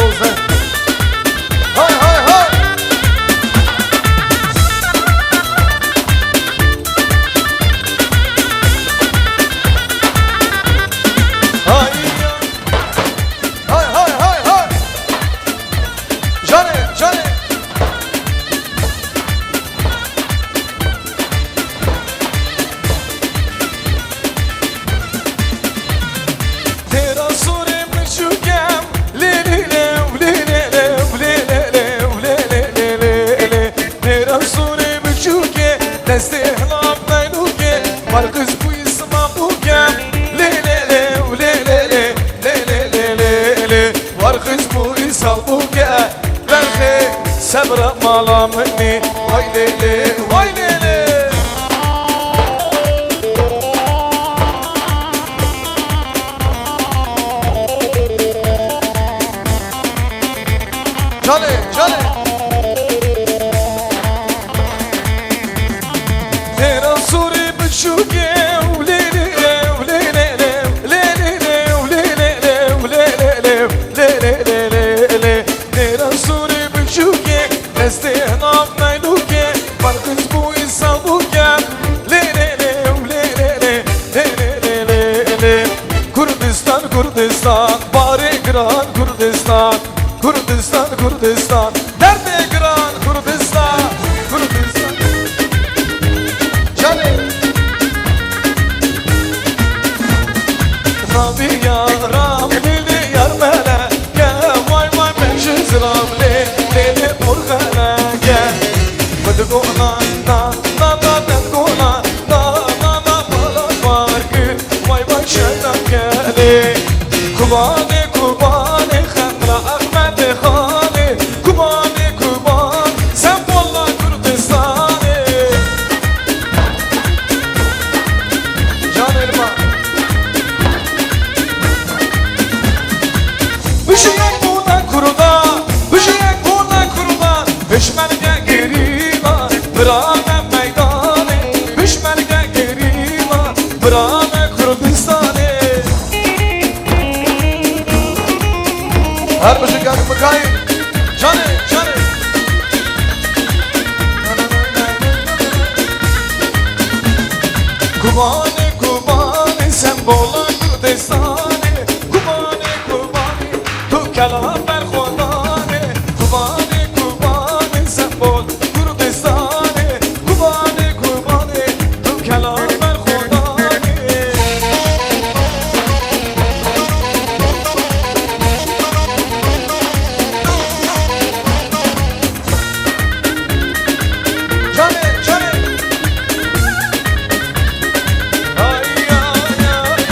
دوزه های های های های های های های جانه جانه صبر مالا مني وای لیلی وای لیلی جانه جانه تیرا سوری بچوکه ولیلی ولیلی لیلی ولیلی ولیلی تیرا سوری بچوکه استهنام نیلوکه فرقش بوی سالوکه لیلی ولیلی کردستان کردستان باره گران کردستان کردستان کردستان درد گران کردستان کردستان جانه رابی یارم لیلی یار مله که وای وای منشز رام لیلی مرغنه که بدگونا نا نا نا بدگونا نا نا نا بالا var ki vay vay şeytan geli kubane kubane xamra ahmet khani kubane kuban sen bolla Kürdistan'ı can elma Büşüyek buna kurda Büşüyek buna kurda Düşmenge gerila Bırane meydanı Düşmenge gerila Bırane Kürdistan'ı Her başı geldi bakayım Canı canı Kubane kubane sen bola Kürdistan'ı Kubane kubane tu kelam ber khudane Kubane kubane sen bol Kürdistan'ı Kubane kubane tu kelam ber khudane Canı canı ay ay ay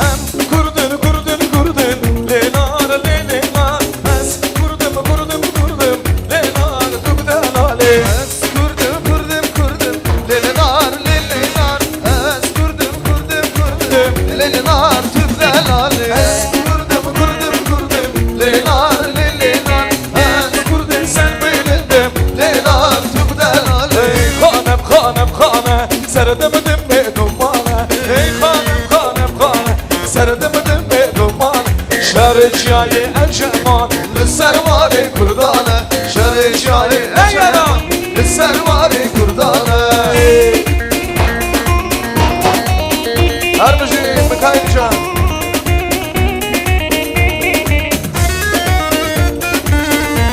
em kurdun kurdun kurdun lenar lenar es kurdum kurdum kurdum lenar tubdalale Es kurdum kurdum kurdum Lelinar lelinar Es kurdum kurdum kurdum Lelinar tübdelali Es kurdum kurdum kurdum Lelinar lelinar Es kurdum sen bilindim Lelinar tübdelali ey khanem khanem khane serdim dim dumane ey khanem khanem khane serdim dim dumane şerçayı enşeman Servari kurdane Şericari eşeran Servari kurdane her başı mekayıncan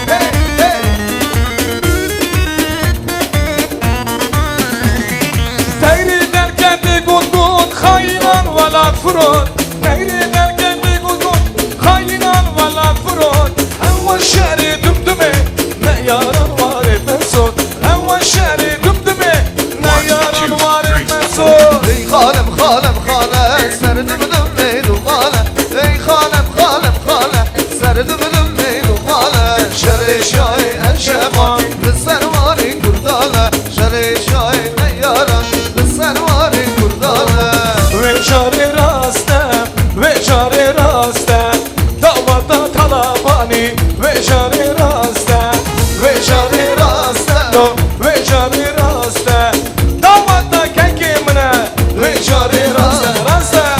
Hey hey Teyri derken bir gungun Hayran vela furun Teyri derken bir gungun Hayran vela furun Evvel şeri dümdüme Ne yaran var etmesun Evvel şeri dümdüme Ne yaran var etmesun Ey khalem khalem khale Serdim dümmeydum khale Ey khalem khalem khale Serdim dümmeydum khale Şer-i şahi enşeman Servari kurdane Şer-i şahi neyyaran Servari kurdane Ve çare rastem Ve çare rastem Davada talabani Ve çare rastem Ve çare rastem Ve çare rastem Davada kenkimine Ve çare rastem Rastem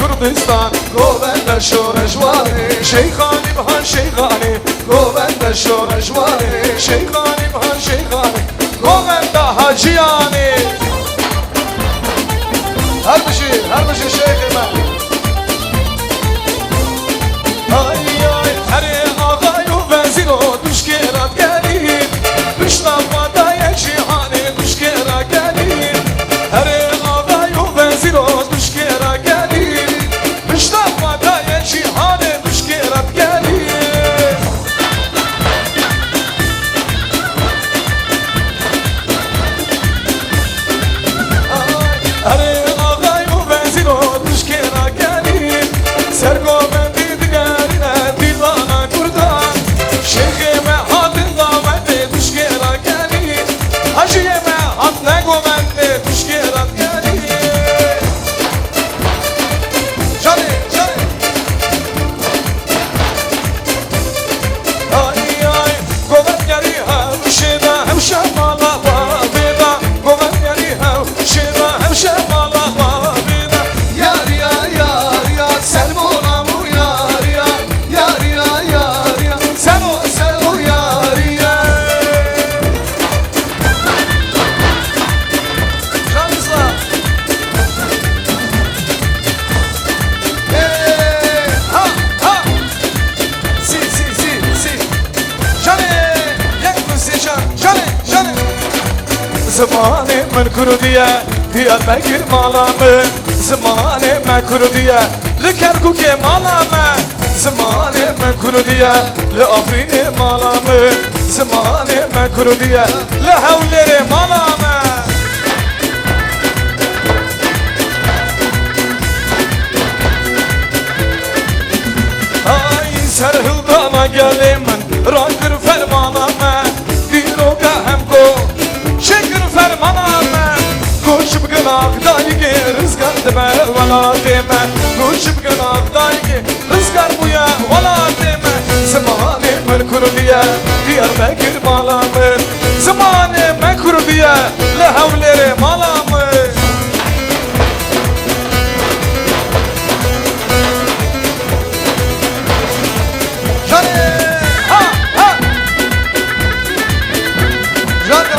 Kurdistan Govende şorejvani Şeyhani bhan şeyhani Govende şorejvani Şeyhani bhan şeyhani Govenda haciyani Her bir şey şeyhime Ay ay Heri ağayu veziro Düşkerat gelin Müştafada yeşihani Düşkera gelin Heri ağayu veziro Düşkera gelin Müştafada yeşihani Düşkerat gelin Heri ağayu veziro Düşkera gelin Sergobendi diğerine divana kurdan Şeyhime hatın daveti düşkera gelin Hacıyeme hat ne govende düşkera gelin Cani Ay ay goven geri hemşeda hemşemala vavida Goven geri hemşeda hemşemala vavida Yar ya Sen buna mu yar ya Yar ya Sen o yar ya Canımızla ha ha si Jane yak müsecan Jane Zamanı men kuru diye Diyarbakır malamı Zamanı men kuru diye Le Kerkuk'e malamı Zamanı men kuru diye Le Afrin'e malamı Zamanı men kuru diye Le Havler'e malamı Ay serhildana gelim Rangır fermaname Diroga hem ko Şekir fermaname Koşup gınak dayge Rızgar deme vala deme Koşup gınak dayge Rızgar buya vala deme Zamanı merkur diye Diyarbakır malamı Zamanı merkur diye Le havleri malamı Cani Ha ha Cani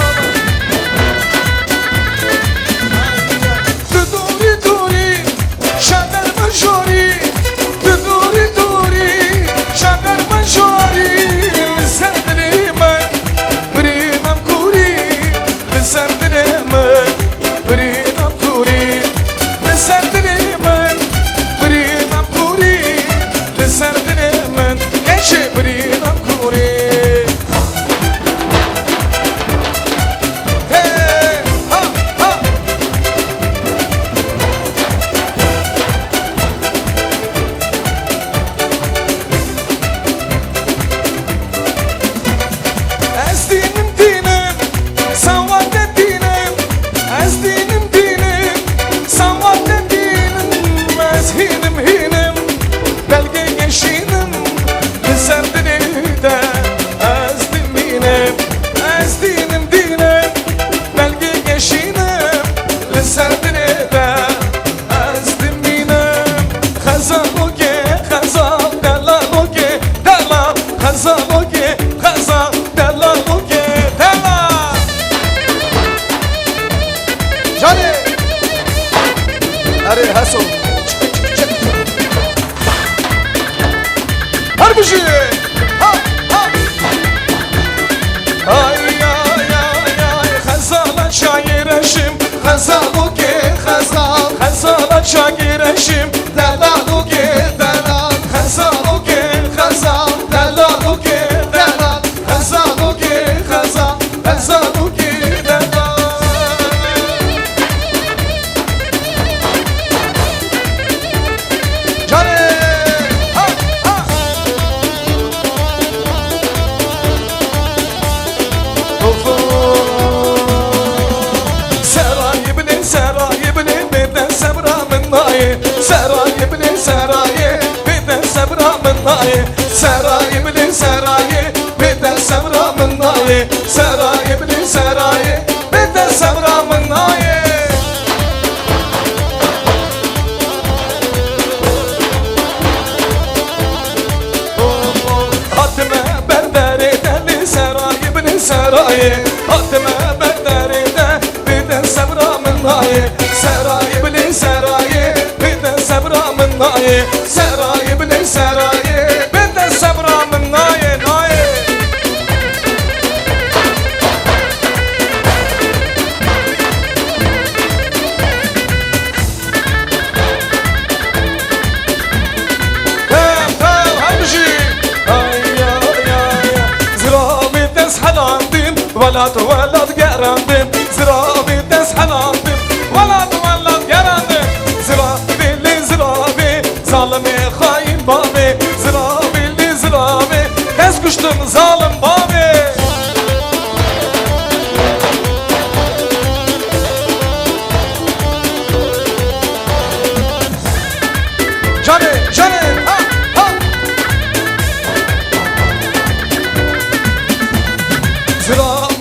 Duri duri Şaner majori Duri duri Şaner majori Sendrime Brinam kuri Sendrime Brinam kuri Sendrime Brinam kuri Sendrime Gençe Brinam kuri Hey ha ha Ez dinim dinim, savade dinim. Ez dinim dinim, savade dinim. Ez hinim hinim, belge geçinim. Sen de ez dinim, ez dinim dinim. Belge geçinim, sen de ez dinim. Khazan oge, khazan delal oge, delal. Khazan oge, khazan delal oge, delal. Cani Hadi haso Harbuji ha ha Ay ay ay ay Khazala şagireşim Khazan oge khazan Khazala şagireşim Delal oge delal Khazal oge Khazan delal oge delal Khazan oge khazan Khazal oge delal Cani ha ha Serayı bile beden sebramın nayi Serayı bile beden sebramın nayi Serayı bile beden sebramın nayi Serayı bile beden sebramın nayi نایه آتمه بدریده بیده سبرا من نایه سرای بلی سرای بیده سبرا من نایه سرای بلی سرای بیده سبرا من نایه نایه ولد ولد گراندم زرابی دست حلاندم ولد ولد گراندم زرابی لی زرابی ظالمی خاین بابی زرابی لی زرابی دست کشتم ظالم بابی جانه جانه ها ها زرابی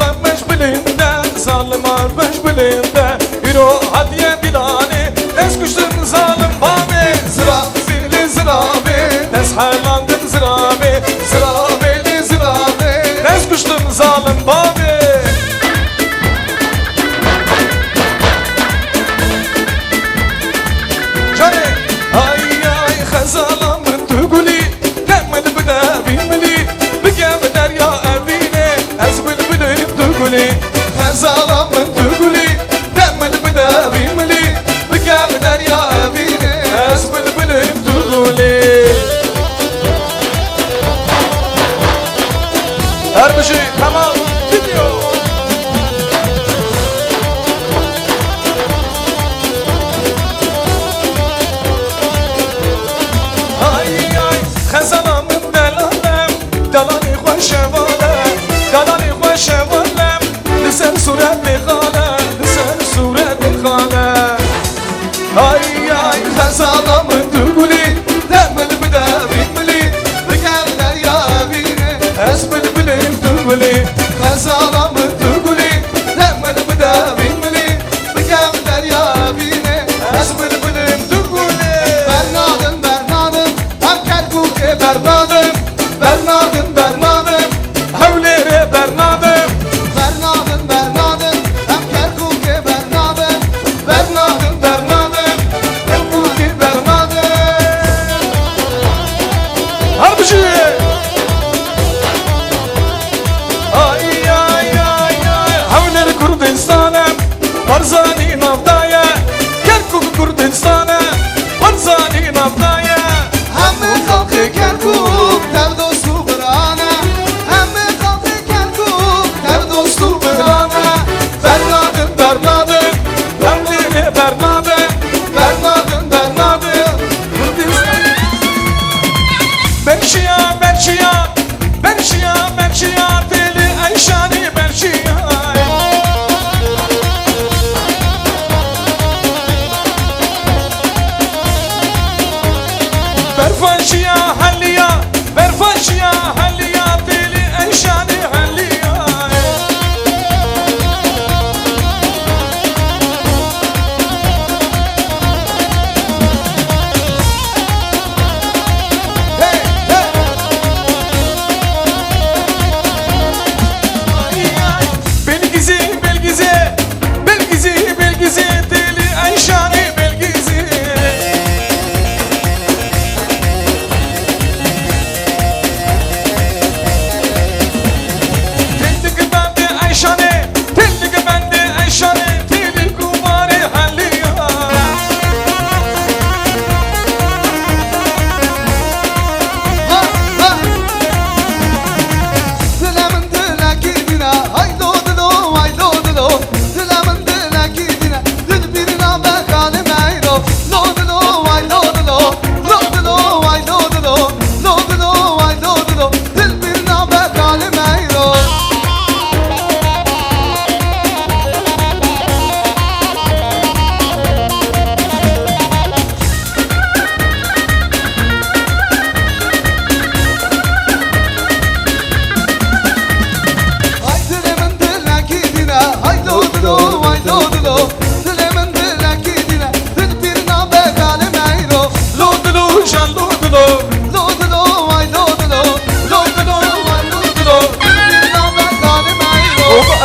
ظالمار baş bilinde Yürü hadiye bilane Ders kuştun zalim bami Zirabili zirabi Ders haylandın zirabi Zirabili zirabi Ders kuştun zalim bami Cane Ay ay hazalamın tügülü Temel bide bilmeli Bigem derya evine Ezbil bilip tügülü Zalamın tügülü Temel bide bilmeli Bigem derya evine Ezbil bilip tügülü Her bir şey tamam gidiyor Ay ay Hazalamın delalem Dalani hoşevalem Dalani hoşevalem Sen suret khana sen suret khana ay ay hazalamın tügülü demel bida bitmeli bekerler ya bine esbel bilim tügülü hazalamın tügülü demel bida bitmeli bekerler ya bine esbel bilim tügülü bernadım bernadım hakel kuke bernadım bernadım bernadım havlere bernadım Ay ay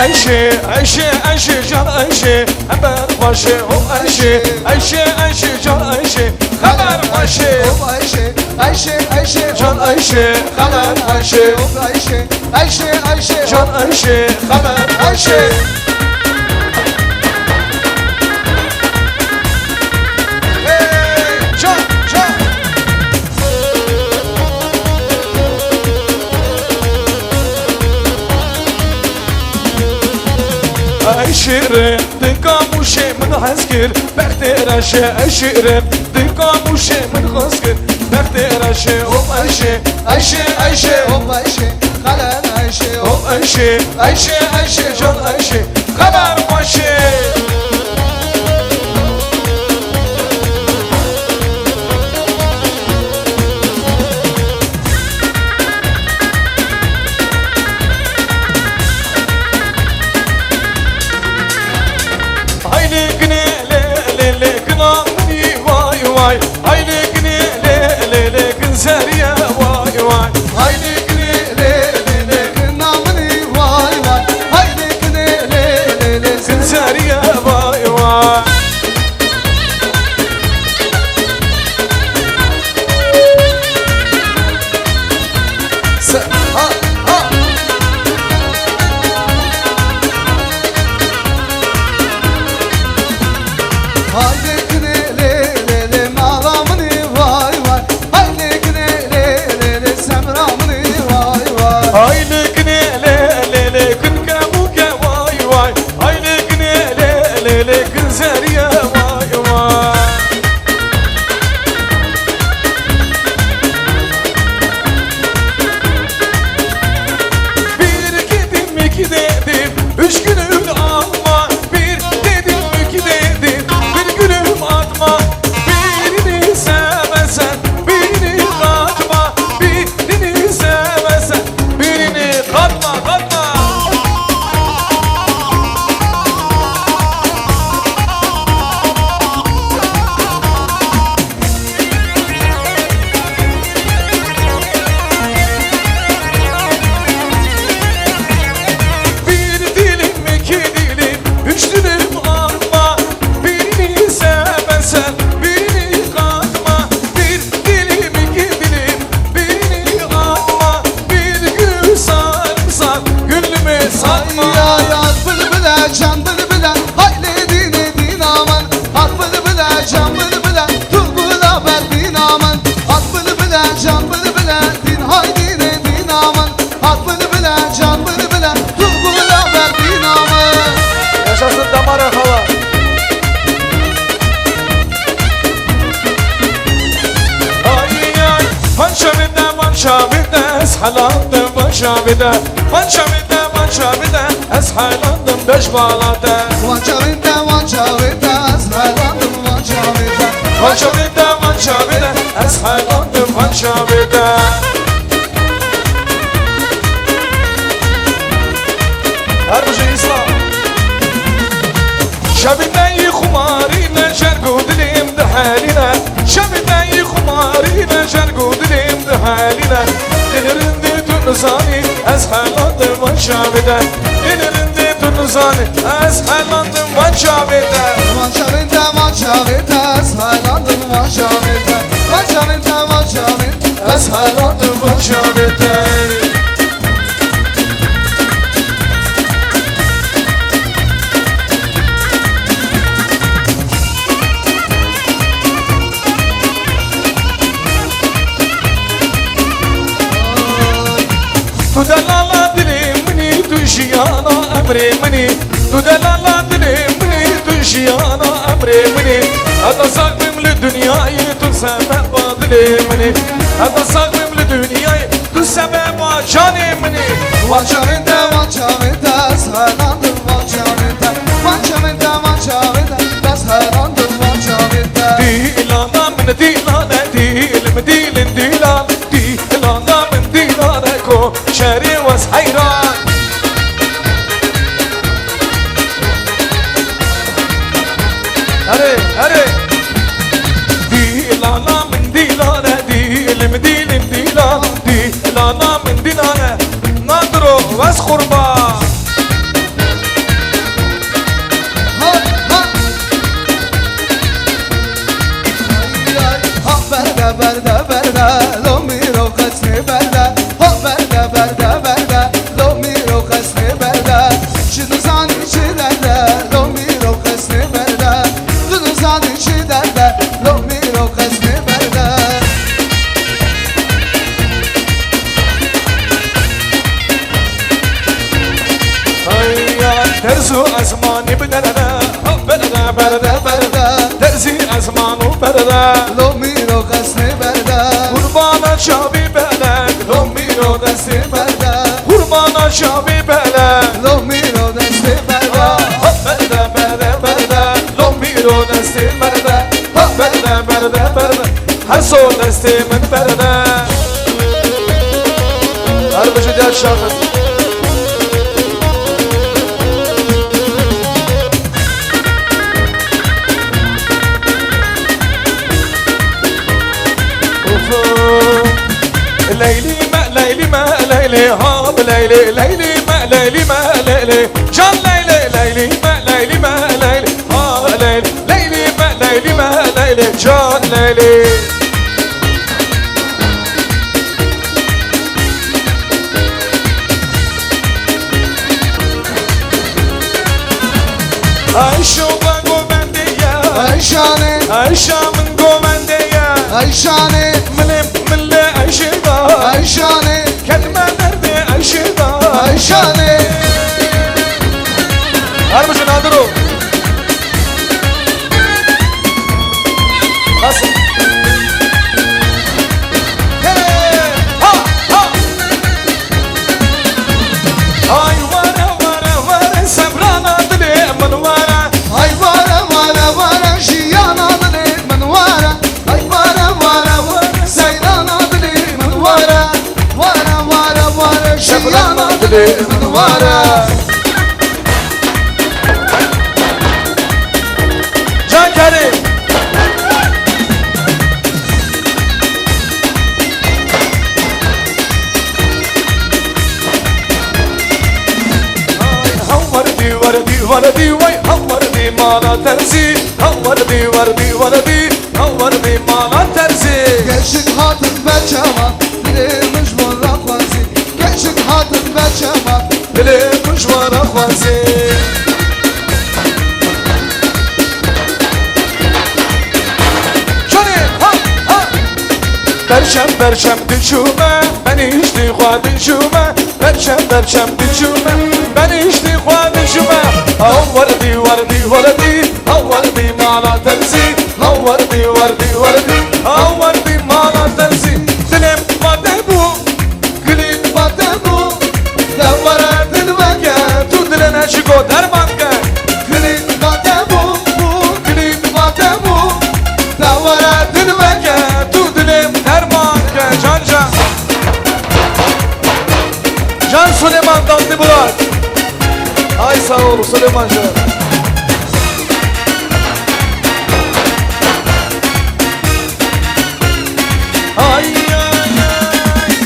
Ayşe, Ayşe, Ayşe, can Ayşe, haber başı o Ayşe, Ayşe, Ayşe, can Ayşe, haber başı. Hop Ayşe, Ayşe, Ayşe, Can Ayşe, haber Ayşe, hop Ayşe, Ayşe, Ayşe, can Ayşe, haber Ayşe. Hey, can, can. Ayşirem, dikkamuşe min hazgir, bektereşe Ayşirem, dikkamuşe min hazgir, bektereşe hop Ayşe, Ayşe, Ayşe, Hop Ayşe, kalan Ayşe, hop hop Ayşe, Ayşe, Ayşe, can Ayşe, haber başı. Haydi güne le le gınamni vay vay, haydi güne le le gınzeriye vay vay. Haydi güne le le le, namını vay vay. Haydi güne le le le, Gınzeriye vay vay. ha ha. Haydi güne le le le, malamını vay vay. Haydi güne le le le, semramını vay vay. Haydi güne le le gın kamuke vay vay, haydi güne le le gınzeriye vay vay. Bir dedim iki dedim, üç günüm alma. Bir dedim iki dedim, bir günüm atma. Birini sevmesen birini katma, birini sevmesen birini katma katma. Bir dilim iki dilim, üç dilim alma. Birini sevmesen birini katma. Bir dilim iki dilim, birini atma. Bir gül sarımsak gülümü satma. Ya yaz bülbüle, can bülbüle, hayli din aman. At bülbüle, can bülbüle, tulbula berdin aman. At bülbüle, can bülbüle, din haydi din aman. At bülbüle, can bülbüle, tulbula berdin aman. Yaşasın damara hala. Ay ay, manşa bide, eshalandım manşa bide. Manşa bide, eshalandım beş balada. Vançavinde, vançavinde, esmerlandım vançavinde. Manşa bide, eshalandım manşa bide. Her bir şey İslam. Şabinden kumarine şergu dilim de haline. Şabinden kumarine şergu dilim de haline. Dilirinde tunuzani eshalandım vanşabide. Dilirinde tunuzani eshalandım vanşabide. Vançavinde, vançavinde, esmerlandım vançavinde. Vançavinde, vançavinde, Eshalandım vanşabide. Tu delala dilimini, tu şiyana emrimini. Tu delala dilimini, tu şiyana emrimini. Hada sakmimli dünyayı, tu sebep dilimini. Hada sakmimli dünyayı, tu sebep canimini. Vançavinde, vançavinde, esmerlandım vançavinde. Vançavinde, vançavinde, esmerlandım vançavinde. Dilana min dilane, dilim dilin dilan. Dilana min dilane ko şeri ve hayran. Hadi hadi. Dilana min dilane, dilim dilim dilan. Dilana min dilane, nadro ve kurban. berde lo miro kasni berde ho berde berde berde lo miro kasni berde şunu zan içi derde lo miro kasni berde şunu zan içi derde lo miro kasni berde Terzi azmanı bedene Berde berde berde Terzi azmanı berde lo miro kasni berde Kurbana şabi belek Lo miro desti berde Kurbana şabi belek lo miro desti berde Berde berde berde Lo miro desti berde Berde berde berde Her sol desti min berde Her başı diğer şarkı ليلي ما ليلي ما ليلي هاب ليلي ليلي ما ليلي ما ليلي جان ليلي ليلي ما ليلي ما ليلي هاب ليلي ليلي ما ليلي ما ليلي جان ليلي Ayşe ben gomendiye Ayşane Ayşe min gomendiye Ayşane Milim milli Ayşe da Ayşane Kelime nerede Ayşe da Ayşane Her başın aldır o Nasıl? Hey! Ha! Ha! Ay vara vara vara Semrana dili min vara Ay vara vara vara Jiyana dili min vara Ay vara vara vara Seyrana dili min vara Vara vara vara Jiyana dili min vara Can Kerim وردي وي وردي مالا ترزي وردي مالا ترزي Gençlik hatun ve çaman Dilemiş vara kvanzi Gençlik hatun ve çaman Bile kuş var ahvazi Johnny ha ha Berşem düşüme Beni içti kuad düşüme Berşem düşüme Beni içti kuad düşüme وردي مالا ترزي وردي مالا ترزي Dilim vadebu Gülüm vadebu Devara dilveke Tu dilene şiko dermanke Gülün vadebu Gülüm vadebu Devara dilveke Tu dilim dermanke Can Süleyman Dandı Burak Ay sağ ol Süleyman Can Ay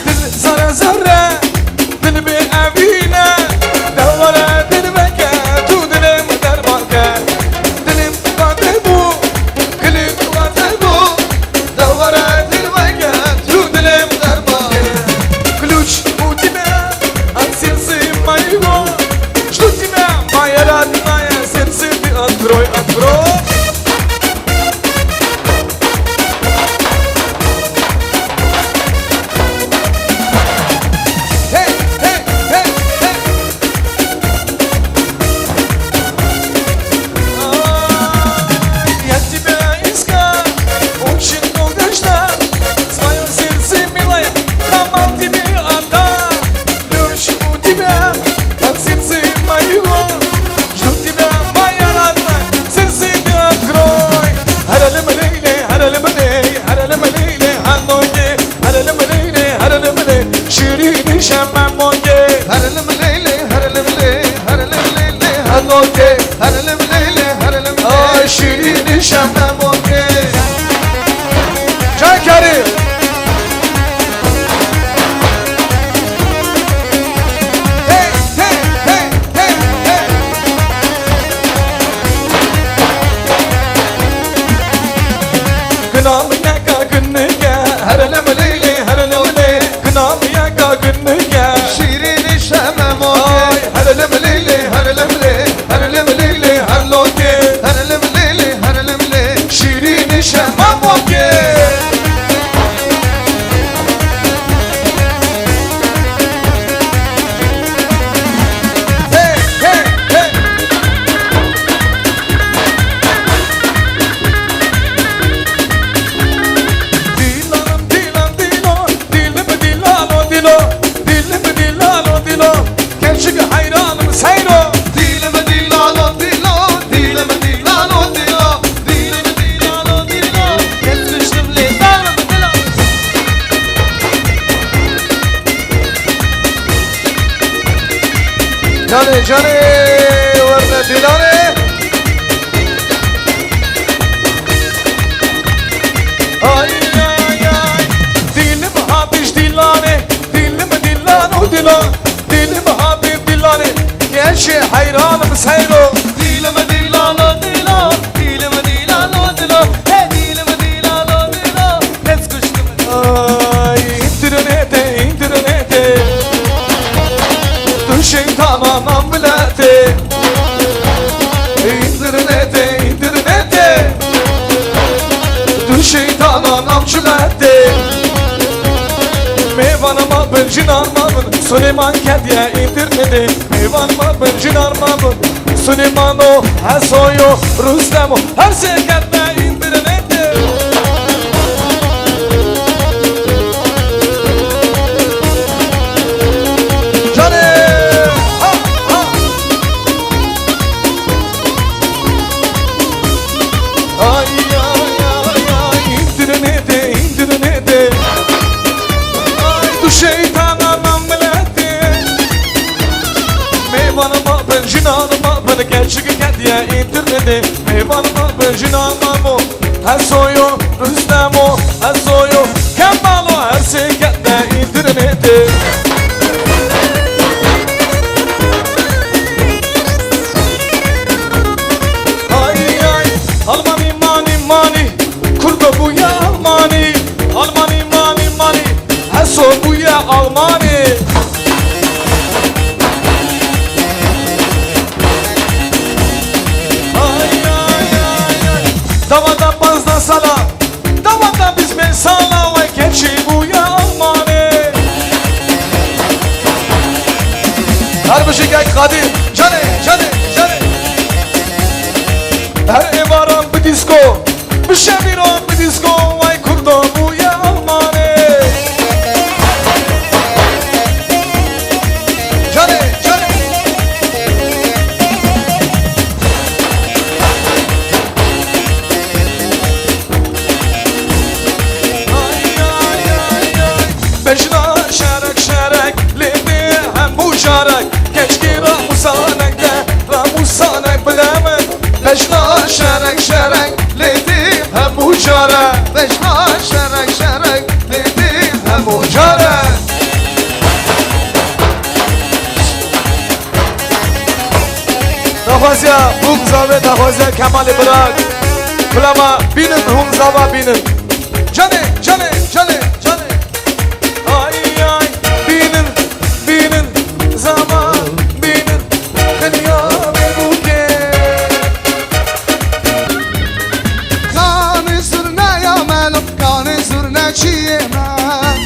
dil zara zara Dil bir evine Devara dilveke Tu dilim dermanke Dilim vadebu Gülüm vadebu Devara dilveke Tu dilim dermanke Ключ у тебя от сердца моего Жду тебя, моя родная Canı canı vardı dilane. Ay ay ay dilim habiş dilane dilim dilan o dilan dilim habib dilane gerçi hayranım seyro Dilime dilano dilo, dilime dilano dilo, he dilime dilano dilo, let's kuştum. ay internete düşün tamam bilete internete düşün tamam çülete Meyvanıma bir cinarmamın Süleyman kediye internete Meyvanıma bir cinarmamın Süleyman o her soyu Rüstem o her sekette internete Canı, Ha ha Ay ay ay ay internete Ay du şeytanım milleti Meyvanıma ben cinanıma ben gerçek kediye internete Meyvanıma ben cinanıma bu her soyu Rüstem o her soyu Kemal o her sekette internete Ay ay Almani mani Kurda bu ya Almani Almani mani Eso bu ya Almani Ay ay ay ay Davada bazda sala Davada biz mesala Ve keçi bu ya Almani her bir şey gel Kadir. Canı, canı, canı. Her ev aram bir disco Bir şeviran bir disco Vay kurda bu ya Almani Canı, canı. Ay ay ay ay Bejna şerek Lidi hem bu şerek Keşke Ramusanek de Ramusanek bilemem Bejna şerek Lidi hem bu şerek Beşna şerek şerek dedim hem bu Şerek Nafazya Humza ve Nafazya Kemal'i bırak Kulama binin Humza ve binin Canı, canı, canı, canı. Ay ay binin zaman binin Dünya ve buke Kanı sürne yamelum, kanı sürne çiğemem.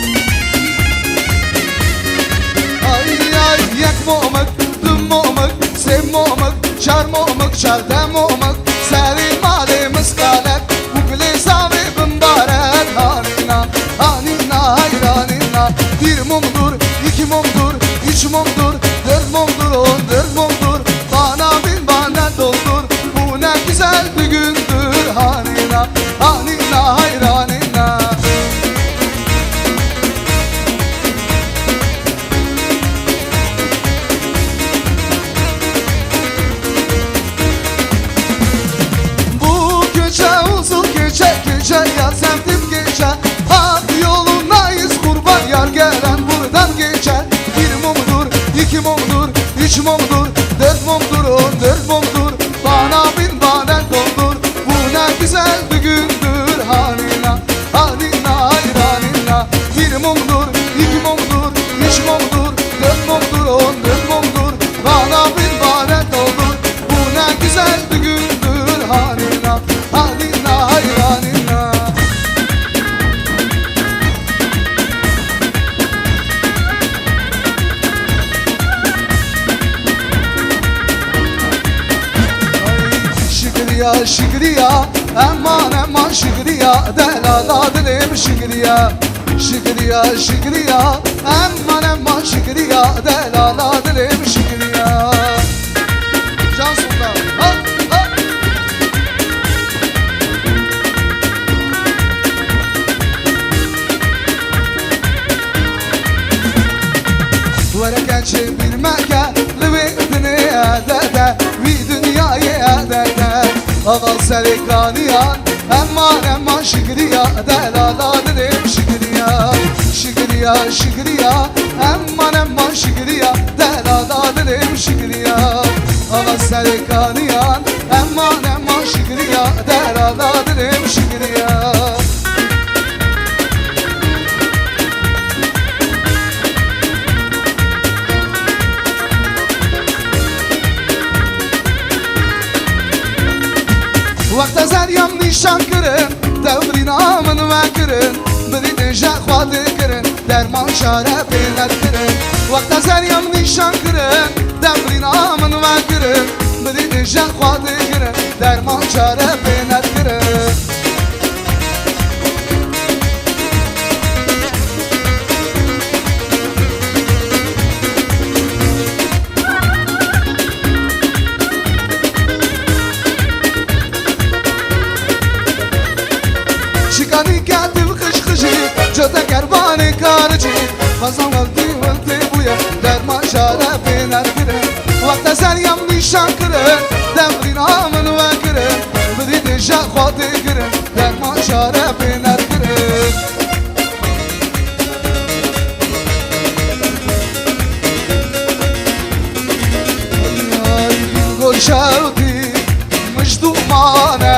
Ay ay yak momuk, düm momuk, sev momuk, çar momuk, çardem momuk. Seri malimiz kalet, bukle savi mübarek. Hanina, hanina, hayranina. Bir mumdur, iki mumdur, üç mumdur, dört mumdur, 14 mumdur. Bana bin bana doldur, bu ne güzel bir gündür. Hanina, hanina, hayranina. Bu gece uzun gece, gece ya sevdim gece. Hadi yolundayız kurban yar gelen buradan geçer. Bir mumdur, iki mumdur, üç mumdur, dört mumdur, 14 mumdur. Bana bin bana doldur, bu ne güzel bir gündür. Hanina, hanina, hayranina. Bir mumdur, iki mumdur, üç mumdur, dört mumdur, 14 mumdur. Bana bin bana doldur, bu ne güzel bir gündür. Hanina, hanina, hayranina. Şıkriya şıkriya aman aman şıkriya delala dilim şıkriya Şıkriya şıkriya aman aman şıkriya delala dilim şıkriya Can Sultan al al Vereke çevirmeke Lübidin dede Ve dünyaya dede Aval selikaniyan Emman şükriya Delala dedim şükriya Şükriya şükriya Emman şükriya Delala dedim şükriya Aval selikaniyan Emman şükriya Delala dedim şükriya وقت زریم نیشان کرن دوری نامن و کرن بدید جا خواهد کرن درمان شاره پیلت کرن وقت زریم نیشان کرن دوری نامن و کرن بدید جا خواهد کرن درمان شاره پیلت کرن شکانی کاتب خش خشی جدا کربانی کارچی خزان ولتی بویا درمان شاره بینر کرن وقت سریم نیشان کرن دمرین آمن و کرن بدید جا خواهد کرن درمان شاره بینر کرن گل شوتی مجدو مانه